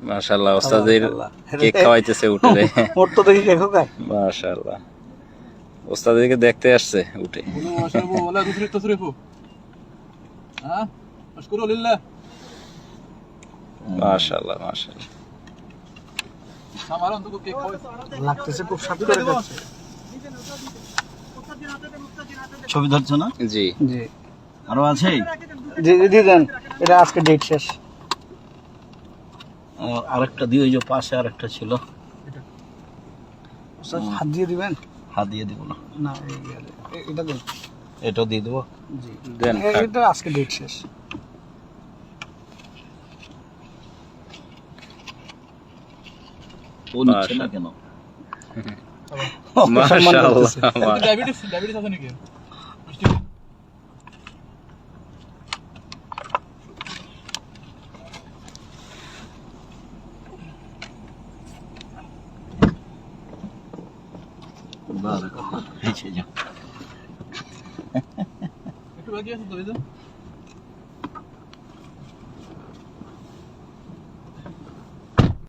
মাশাআল্লাহ ওস্তাদের কেক খাওয়াইতেছে উঠে রে। মোট তো দেখি কেক খায়। মাশাআল্লাহ ওস্তাদেরকে দেখতে আসছে উঠে। মাশাআল্লাহ মাশাআল্লাহ লাগতেছে খুব স্বাদ করে খাচ্ছে। ছবি ধরছো না? জি জি আরো আছে? জি দিয়ে দেন, এটা আজকে ডেট শেষ। আরেকটা দিয়ে, ওই যে পাশে আরেকটা ছিল, হাত দিয়ে দিবেন? হাত দিয়ে দিব না, না এটা দেন, এটাও দিয়ে দেবো। জি দেন এটা আজকে ডেট শেষ। ও নিচ্ছে না কেন? মাশাআল্লাহ ডায়াবেটিস আছে নাকি? বারাকাল্লাহ, এই যে যাও। একটু বাকি আছে তো, এই যে